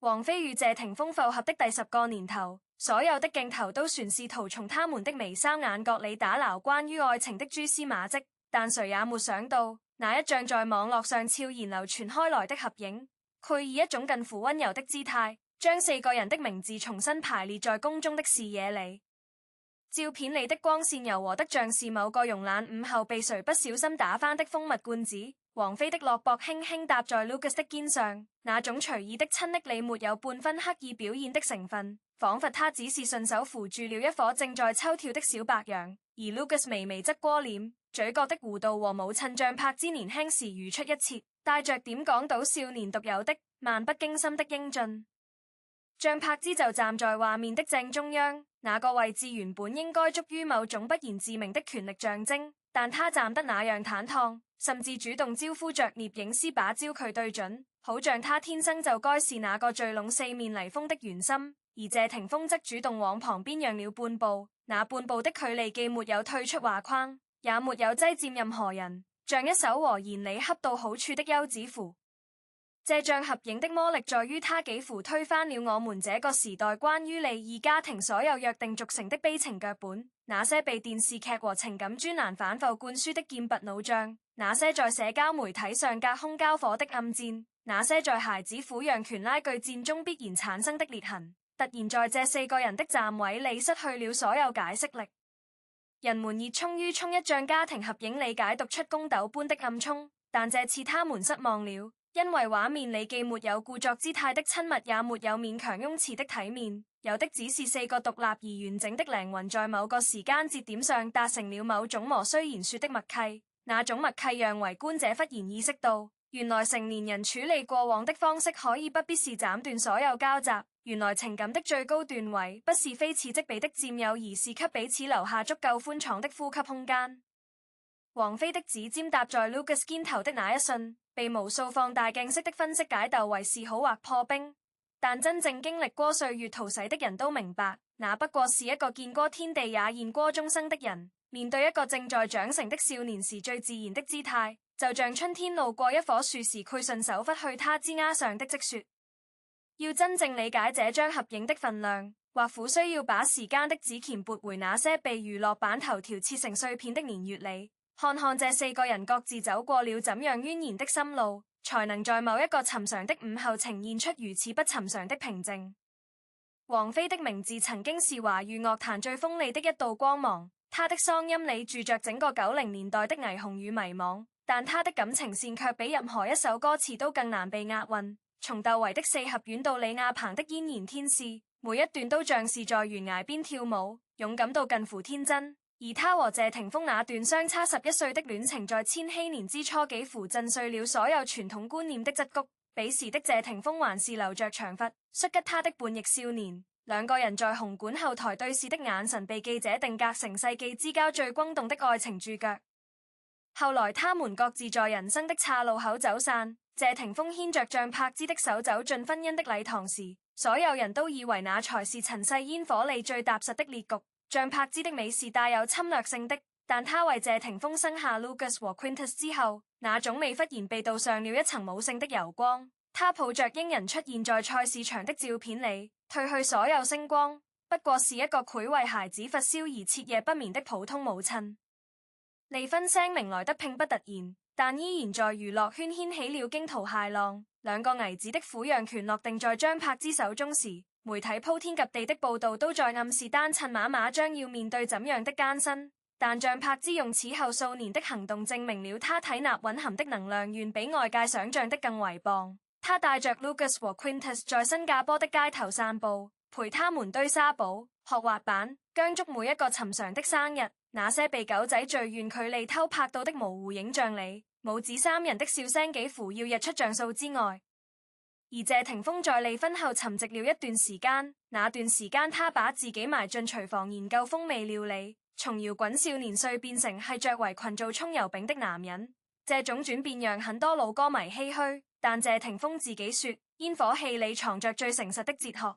王菲與謝霆鋒復合的第10個年頭，所有的鏡頭都全試圖從他們的眉梢眼角裏打撈關於愛情的蛛絲馬跡，但誰也沒想到，那一張在網絡上悄然流傳開來的合影，佢以一種近乎溫柔的姿態，將4個人的名字重新排列在公眾的視野裏。照片裏的光線柔和得像是某個慵懶午後被誰不小心打翻的蜂蜜罐子。王菲的落膊輕輕搭在 Lucas 的肩上，那種隨意的親昵裏沒有半分刻意表現的成分，仿佛他只是順手扶住了一顆正在抽跳的小白羊。而 Lucas 微微側過臉，嘴角的弧度和母親張柏芝年輕時如出一轍，帶着點港島少年獨有的漫不經心的英俊。張柏芝就站在畫面的正中央，那個位置原本應該屬於某種不言自明的權力象徵，但他站得那樣坦蕩，甚至主動招呼着攝影師把焦距對準，好像他天生就該是那個聚攏四面黎風的圓心。而謝霆鋒則主動往旁邊讓了半步，那半步的距離既沒有退出畫框，也沒有擠佔任何人，像一首和弦裡恰到好處的休止符。這張合影的魔力在於它幾乎推翻了我們這個時代關於利益家庭所有約定俗成的悲情腳本，那些被電視劇和情感專欄反覆灌輸的劍拔弩張，那些在社交媒體上隔空交火的暗戰，那些在孩子撫養權拉鋸戰中必然產生的裂痕，突然在這4個人的站位裡失去了所有解釋力。人們熱衷於衝一張家庭合影裡解讀出宮鬥般的暗衝，但這次他們失望了，因為畫面裡既沒有故作姿態的親密，也沒有勉強擁持的體面，有的只是4個獨立而完整的靈魂在某個時間節點上達成了某種無需言說的默契。那種默契讓圍觀者忽然意識到，原來成年人處理過往的方式可以不必是斬斷所有交集，原來情感的最高段位不是非此即彼的佔有，而是給彼此留下足夠寬敞的呼吸空間。王菲的指尖搭在 Lucas 肩頭的那一瞬，被無數放大鏡式的分析解讀為是好或破冰，但真正經歷過歲月淘洗的人都明白，那不過是一個見過天地也見過終生的人，面對一個正在長成的少年時最自然的姿態，就像春天路過一棵樹時，佢順手拂去它枝丫上的積雪。要真正理解這張合影的分量，或苦需要把時間的指鉗撥回那些被娛樂版頭條切成碎片的年月裡，看看這4個人各自走過了怎樣蜿蜒的心路，才能在某一個尋常的午後呈現出如此不尋常的平靜。王菲的名字曾經是華語樂壇最鋒利的一道光芒，她的嗓音裡住着整個90年代的霓虹與迷惘，但她的感情線卻比任何一首歌詞都更難被押韻。從竇唯的4合院到李亞鵬的嫣然天使，每一段都像是在懸崖邊跳舞，勇敢到近乎天真。而他和謝霆鋒那段相差11歲的戀情，在千禧年之初幾乎震碎了所有傳統觀念的桎梏。彼時的謝霆鋒還是留着長髮、率吉他的叛逆少年，兩個人在紅館後台對視的眼神，被記者定格成世紀之交最轟動的愛情注腳。後來他們各自在人生的岔路口走散，謝霆鋒牽着張柏芝的手走進婚姻的禮堂時，所有人都以為那才是塵世煙火裡最踏實的列局。張柏芝的美是帶有侵略性的，但她為謝霆鋒生下 Lucas 和 Quintus 之後，那種美忽然被鍍上了一層母性的柔光。她抱着嬰人出現在菜市場的照片裡，褪去所有星光，不過是一個會為孩子發燒而徹夜不眠的普通母親。離婚聲明來得並不突然，但依然在娛樂圈掀起了驚濤駭浪。兩個兒子的撫養權落定在張柏芝手中時，媒體鋪天蓋地的報道都在暗示單親媽媽將要面對怎樣的艱辛。但張柏芝用此後數年的行動證明了她體納蘊含的能量遠比外界想象的更為棒。她帶着 Lucas 和 Quintus 在新加坡的街頭散步，陪他們堆沙堡、學滑板，僵足每一個尋常的生日。那些被狗仔最遠距離偷拍到的模糊影像裡，母子三人的笑聲幾乎要日出像素之外。而謝霆鋒在離婚後沉寂了一段時間，那段時間他把自己埋進廚房研究風味料理，從搖滾少年歲變成係着圍裙做蔥油餅的男人。這種轉變讓很多老歌迷唏噓，但謝霆鋒自己說，煙火氣裡藏着最誠實的哲學。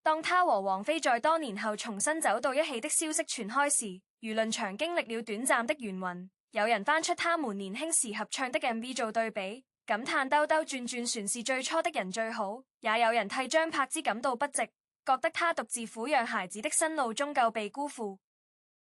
當他和王菲在多年後重新走到一起的消息傳開時，輿論場經歷了短暫的圓暈，有人翻出他們年輕時合唱的 MV 做對比，感嘆兜兜轉轉船是最初的人最好，也有人替張柏芝感到不值，覺得他獨自撫養孩子的辛勞終究被辜負。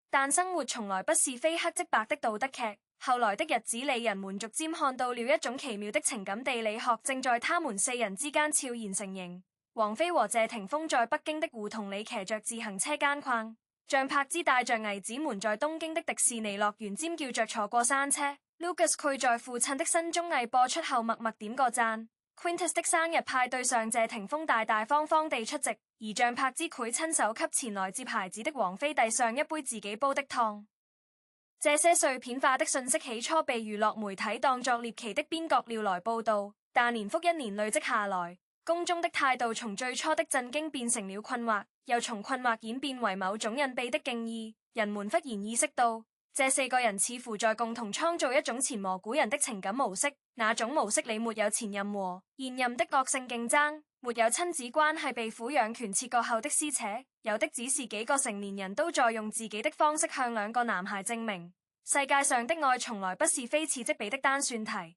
但生活從來不是非黑即白的道德劇，後來的日子裏人們逐漸看到了一種奇妙的情感地理學正在他們四人之間悄然成形。王菲和謝霆鋒在北京的胡同裏騎着自行車間逛，張柏芝帶着兒子們在東京的迪士尼樂園尖叫着坐過山車。Lucas 佢在父親的新綜藝播出後默默點個讚。Quintus 的生日派對上，謝霆鋒大大方方地出席，而張柏芝佢親手給前來接孩子的王菲遞上一杯自己煲的湯。這些碎片化的信息起初被娛樂媒體當作獵奇的邊角料來報道，但年復一年累積下來，公眾的態度從最初的震驚變成了困惑，又從困惑演變為某種隱秘的敬意。人們忽然意識到，這四個人似乎在共同創造一種前無古人的情感模式，那種模式裡沒有前任和現任的惡性競爭，沒有親子關係被撫養權切割後的撕扯，有的只是幾個成年人都在用自己的方式向兩個男孩證明，世界上的愛從來不是非此即彼的單算題。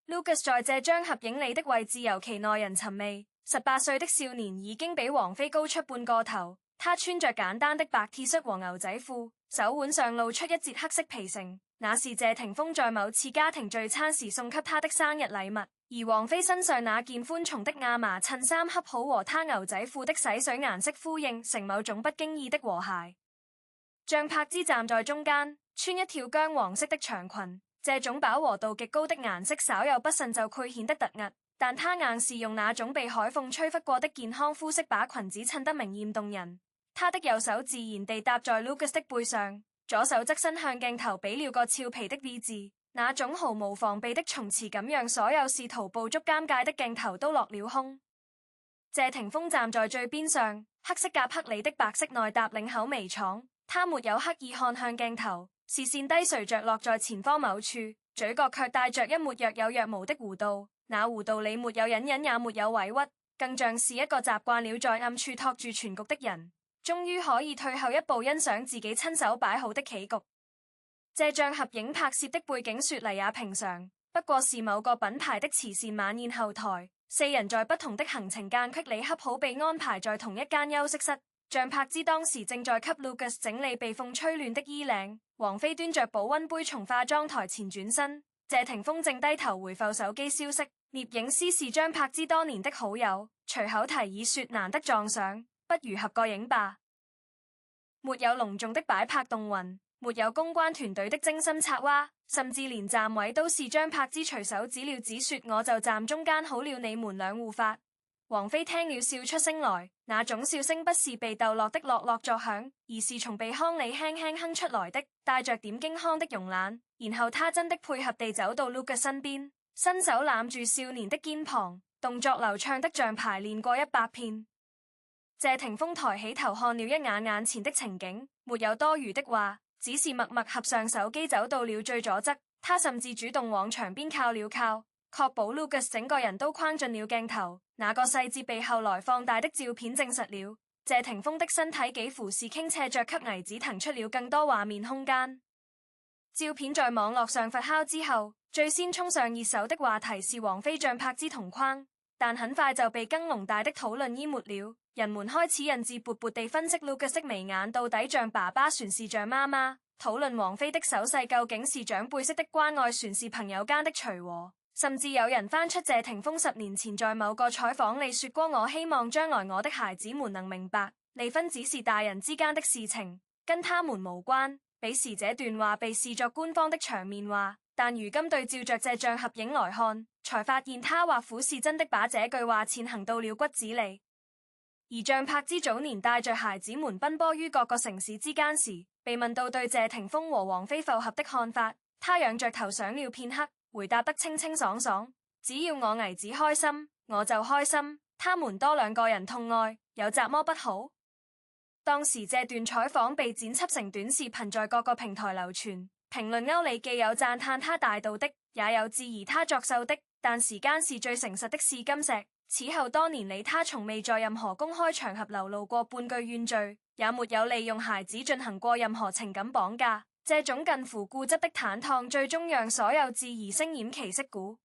Lucas 在這張合影裡的位置尤其耐人尋味，18歲的少年已經比王菲高出半個頭，他穿着簡單的白 T 恤和牛仔褲，手腕上露出一截黑色皮繩，那是謝霆鋒在某次家庭聚餐時送給他的生日禮物，而王菲身上那件寬松的亞麻襯衫恰好和他牛仔褲的洗水顏色呼應，成某種不經意的和諧。張柏芝站在中間，穿一條薑黃色的長裙，這種飽和度極高的顏色稍有不慎就會顯得突兀，但她硬是用那種被海風吹拂過的健康膚色把裙子襯得明豔動人。她的右手自然地搭在 Lucas 的背上，左手側身向鏡頭比了個俏皮的 V 字，那種毫無防備的從詞感讓所有試圖捕捉尷尬的鏡頭都落了空。謝霆鋒站在最邊上，黑色夾克里的白色內搭領口微敞，他沒有刻意看向鏡頭，視線低垂着落在前方某處，嘴角卻帶着一抹若有若無的弧度，那弧度裡沒有隱忍也沒有委屈，更像是一個習慣了在暗處托住全局的人，終於可以退後一步欣賞自己親手擺好的棋局。這張合影拍攝的背景說嚟也平常，不過是某個品牌的慈善晚宴後台，四人在不同的行程間隙裡恰好被安排在同一間休息室。張柏芝當時正在給 Lucas 整理被風吹亂的衣領，王菲端着保溫杯從化妝台前轉身，謝霆鋒正低頭回復手機消息。攝影師是張柏芝多年的好友，隨口提議說難得撞上，不如合個影吧。沒有隆重的擺拍動雲，沒有公關團隊的精心策劃，甚至連站位都是張柏芝隨手指了指說我就站中間好了，你們兩互發。王菲聽了笑出聲來，那種笑聲不是被逗樂的樂樂作響，而是從鼻腔裡輕輕哼出來的，帶着點驚慌的慵懶。然後她真的配合地走到 Lucas 身邊，伸手攬住少年的肩膀，動作流暢得像排練過100遍。謝霆鋒抬起頭看了一眼眼前的情景，沒有多餘的話，只是默默合上手機走到了最左側。他甚至主動往牆邊靠了靠，確保 Lucas 整個人都框進了鏡頭。那個細節被後來放大的照片證實了，謝霆鋒的身體幾乎是傾斜着給矮子騰出了更多畫面空間。照片在網絡上發酵之後，最先衝上熱搜的話題是王菲張柏芝同框，但很快就被更宏大的討論淹沒了。人們開始興致勃勃地分析 Lucas 的眉眼到底像爸爸還是像媽媽，討論王菲的手勢究竟是長輩式的關愛還是朋友間的隨和。甚至有人翻出謝霆鋒10年前在某個採訪裡說過，我希望將來我的孩子們能明白，離婚只是大人之間的事情，跟他們無關。彼時這段話被視作官方的場面話，但如今對照着這張合影來看，才發現他或許是真的把這句話踐行到了骨子裡。而張柏芝早年帶着孩子們奔波於各個城市之間時，被問到對謝霆鋒和王菲復合的看法，他仰着頭想了片刻，回答得清清爽爽，只要我兒子開心，我就開心。他們多兩個人痛愛，有什麼不好？當時這段採訪被剪輯成短視頻，在各個平台流傳。評論歐里既有讚嘆他大度的，也有質疑他作秀的。但時間是最誠實的試金石。此後多年裡，他從未在任何公開場合流露過半句怨罪，也沒有利用孩子進行過任何情感綁架。這種近乎固執的坦蕩，最終讓所有質疑聲偃旗息鼓。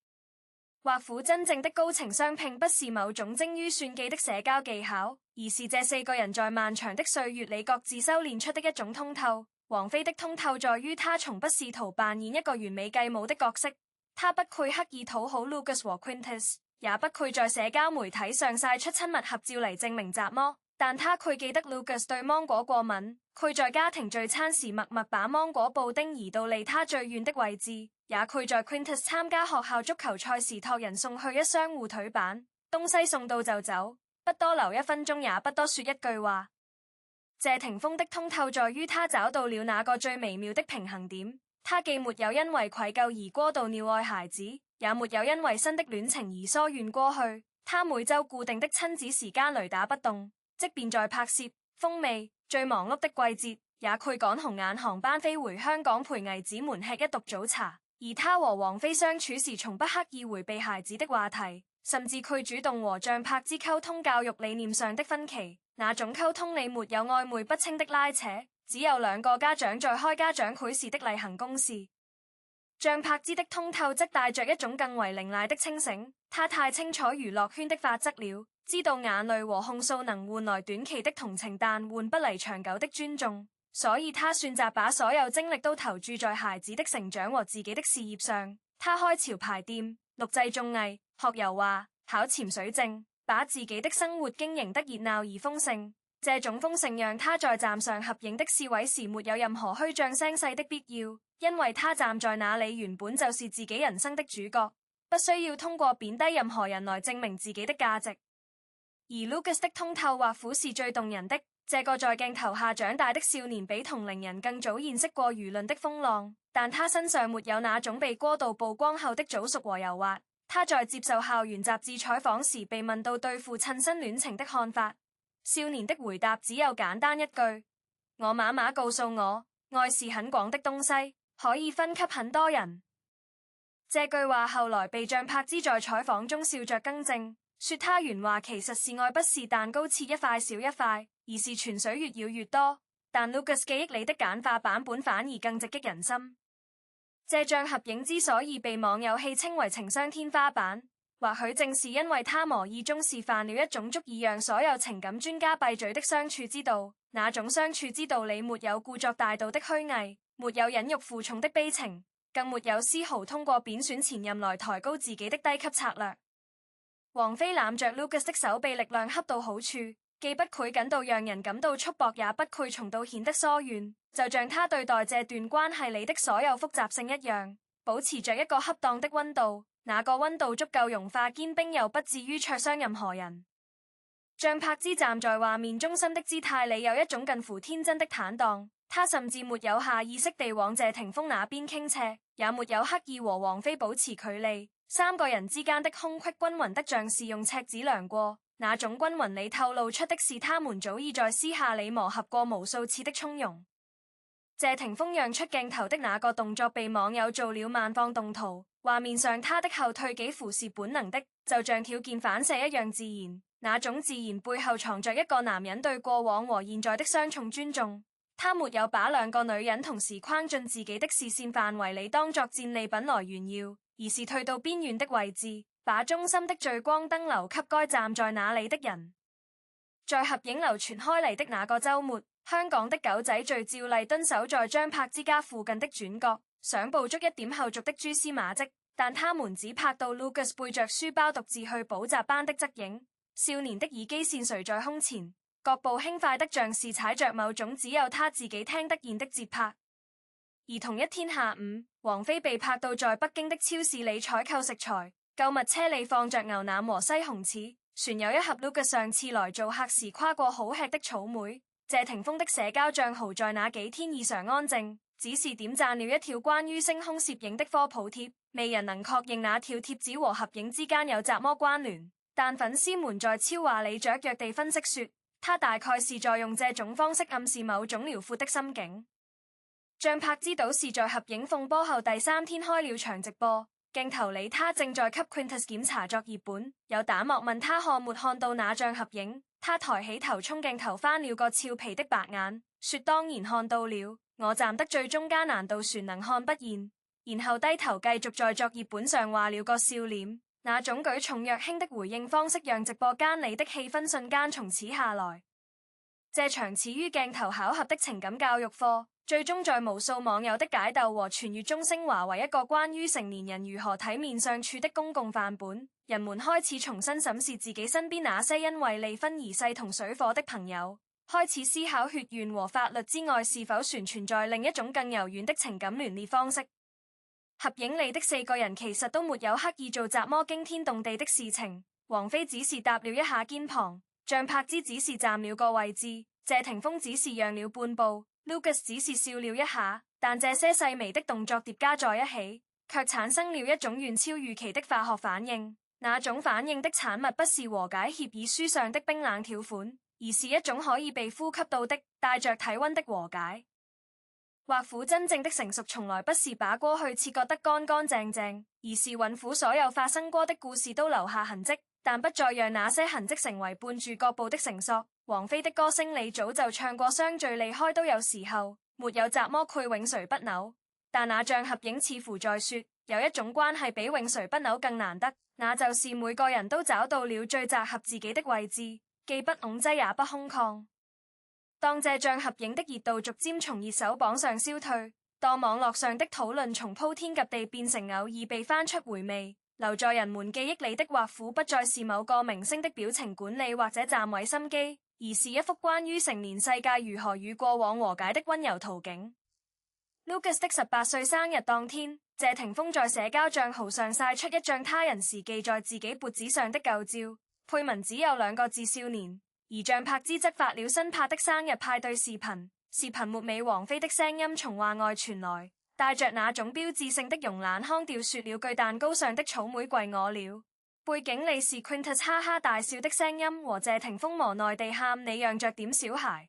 或苦真正的高情商並不是某種精於算計的社交技巧，而是這四個人在漫長的歲月裡各自修煉出的一種通透。王菲的通透在於她從不試圖扮演一個完美繼母的角色，她不愧刻意討好 Lucas 和 Quintus， 也不愧在社交媒體上曬出親密合照嚟證明雜魔。但她愧記得 Lucas 對芒果過敏，愧在家庭聚餐時默默把芒果布丁移到離他最遠的位置，也愧在 Quintus 參加學校足球賽時託人送去一箱護腿板，東西送到就走，不多留1分鐘，也不多說一句話。謝霆鋒的通透在於他找到了那個最微妙的平衡點，他既沒有因為愧疚而過度溺愛孩子，也沒有因為新的戀情而疏遠過去。他每周固定的親子時間雷打不動，即便在拍攝風味最忙碌的季節，也拒趕紅眼航班飛回香港陪兒子們吃一毒早茶。而他和王菲相處時從不刻意迴避孩子的話題，甚至拒主動和張柏芝溝通教育理念上的分歧。那種溝通裡沒有曖昧不清的拉扯，只有兩個家長在開家長會時的例行公事。張柏芝的通透則帶着一種更為凌厲的清醒，她太清楚娛樂圈的法則了，知道眼淚和控訴能換來短期的同情，但換不嚟長久的尊重，所以她選擇把所有精力都投注在孩子的成長和自己的事業上。她開潮牌店、錄製綜藝、學油畫、考潛水證，把自己的生活經營得熱鬧而豐盛。這種豐盛讓她在站上合影的試位時沒有任何虛張聲勢的必要，因為她站在那裡原本就是自己人生的主角，不需要通過貶低任何人來證明自己的價值。而 Lucas 的通透或苦是最動人的，這個在鏡頭下長大的少年比同齡人更早見識過輿論的風浪，但他身上沒有那種被過度曝光後的早熟和油滑。他在接受校園雜誌採訪時被問到對父親新戀情的看法，少年的回答只有簡單一句：我媽媽告訴我，愛是很廣的東西，可以分給很多人。這句話後來被張柏芝在採訪中笑着更正，說他原話其實是愛不是蛋糕切一塊少一塊，而是泉水越舀越多。但 Lucas 記憶裡的簡化版本反而更直擊人心。這張合影之所以被網友戲稱為情商天花板，或許正是因為他無意中示範了一種足以讓所有情感專家閉嘴的相處之道。那種相處之道裡沒有故作大度的虛偽，沒有忍辱負重的悲情，更沒有絲毫通過貶損前任來抬高自己的低級策略。王菲攬着 Lucas 的手臂，力量恰到好處，既不攰緊到讓人感到束縛，也不攰從到顯得疏遠，就像他對待這段關係裡的所有複雜性一樣，保持着一個恰當的溫度，那個溫度足夠融化堅冰，又不至於灼傷任何人。張柏芝站在畫面中心的姿態裡有一種近乎天真的坦蕩，她甚至沒有下意識地往謝霆鋒那邊傾斜，也沒有刻意和王菲保持距離，三個人之間的空隙均勻得像是用尺子量過，那種均勻裡透露出的是他們早已在私下裡磨合過無數次的從容。謝霆鋒讓出鏡頭的那個動作被網友做了慢放動圖，畫面上他的後退幾乎是本能的，就像條件反射一樣自然。那種自然背後藏着一個男人對過往和現在的雙重尊重，他沒有把兩個女人同時框進自己的視線範圍裡當作戰利品來炫耀，而是退到邊緣的位置，把中心的聚光燈留給該站在那裡的人。在合影流傳開嚟的那個週末，香港的狗仔隊照例蹲守在張柏芝家附近的轉角，想捕捉一點後續的蛛絲馬跡，但他們只拍到 Lucas 背着書包獨自去補習班的側影。少年的耳機線垂在胸前，腳步輕快得像是踩着某種只有他自己聽得見的節拍。而同一天下午，王菲被拍到在北京的超市裡採購食材，購物車裡放着牛腩和西紅柿，存有一盒 Lucas 上次來做客時誇過好吃的草莓。謝霆鋒的社交賬號在那幾天異常安靜，只是點讚了一條關於星空攝影的科普貼，未人能確認那條貼子和合影之間有怎麼關聯。但粉絲們在超話裡雀躍地分析說，他大概是在用這種方式暗示某種遼闊的心境。張柏芝倒是在合影風波後第3天開了場直播，鏡頭裡他正在給 Quintus 檢查作業本，有彈幕問他看沒看到那張合影，他抬起頭衝鏡頭翻了個俏皮的白眼，說當然看到了，我站得最中間，難道船能看不見？然後低頭繼續在作業本上畫了個笑臉。那種舉重若輕的回應方式讓直播間裏的氣氛瞬間從此下來。這場始於鏡頭巧合的情感教育課，最終在無數網友的解鬥和傳閱中升華為一個關於成年人如何體面相處的公共範本。人們開始重新審視自己身邊那些因為離婚而勢同水火的朋友，開始思考血緣和法律之外是否存在另一種更柔軟的情感聯絡方式。合影裏的4個人其實都沒有刻意做怎麼驚天動地的事情，王菲只是搭了一下肩膀，張柏芝只是站了個位置，謝霆鋒只是讓了半步，Lucas 只是笑了一下，但這些細微的動作疊加在一起，卻產生了一種遠超預期的化學反應。那種反應的產物不是和解協議書上的冰冷條款，而是一種可以被呼吸到的帶着體溫的和解。畫虎真正的成熟從來不是把過去切割得乾乾淨淨，而是允許所有發生過的故事都留下痕跡，但不再讓那些痕跡成為絆住腳步的繩索。王菲的歌聲裏早就唱過相聚離開都有時候，沒有怎麼愧永垂不朽。但那張合影似乎在說，有一種關係比永垂不朽更難得，那就是每個人都找到了最適合自己的位置，既不擁擠也不空曠。當這張合影的熱度逐漸從熱搜榜上消退，當網絡上的討論從鋪天蓋地變成偶爾被翻出回味，留在人們記憶裏的畫虎不再是某個明星的表情管理或者站位心機，而是一幅關於成年世界如何與過往和解的溫柔圖景。Lucas 的18歲生日當天，謝霆鋒在社交賬號上曬出一張他人時記在自己脖子上的舊照，配文只有2個字少年。而張柏芝則發了新拍的生日派對視頻，視頻末尾王菲的聲音從話外傳來，帶着那種標誌性的慵懶腔調說了句蛋糕上的草莓貴我了。背景裏是 Quintus 哈哈大笑的聲音和謝霆鋒無奈地喊你讓着點小孩。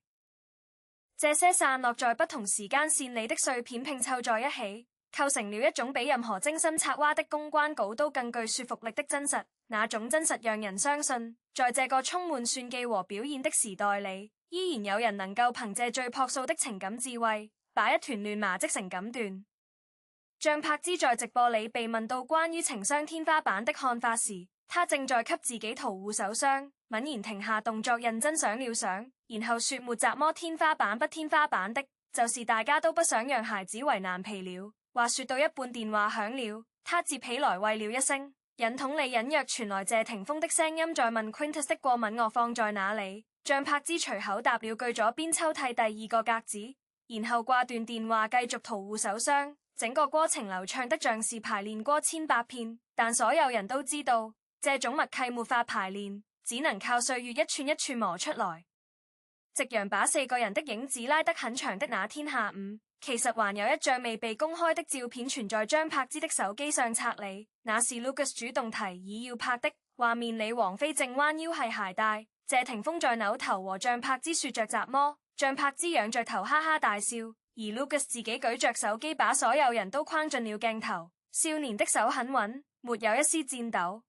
這些散落在不同時間線裏的碎片拼湊在一起，構成了一種比任何精心策劃的公關稿都更具說服力的真實。那種真實讓人相信，在這個充滿算計和表演的時代裏，依然有人能夠憑借最樸素的情感智慧，把一團亂麻織成錦緞。張柏芝在直播裏被問到關於情傷天花板的看法時，她正在給自己塗護手霜，猛然停下動作，認真想了想，然後說沒怎麼天花板不天花板的，就是大家都不想讓孩子為難皮了。話說到一半，電話響了，她接起來喂了一聲。引筒裏隱約傳來謝霆鋒的聲音在問 Quintus 的過敏樂放在哪裡，張柏芝隨口答了句左邊抽屜第2個格子，然後掛斷電話繼續塗護手霜。整個過程流暢得像是排練過千百遍，但所有人都知道這種默契沒法排練，只能靠歲月一寸一寸磨出來。夕陽把4個人的影子拉得很長的那天下午，其實還有一張未被公開的照片存在張柏芝的手機相冊裏，那是 Lucas 主動提議要拍的。畫面裏王菲正彎腰繫鞋帶，謝霆鋒在扭頭和張柏芝說着雜麼，張柏芝仰着頭哈哈大笑，而 Lucas 自己舉着手機把所有人都框進了鏡頭。少年的手很穩，沒有一絲顫抖。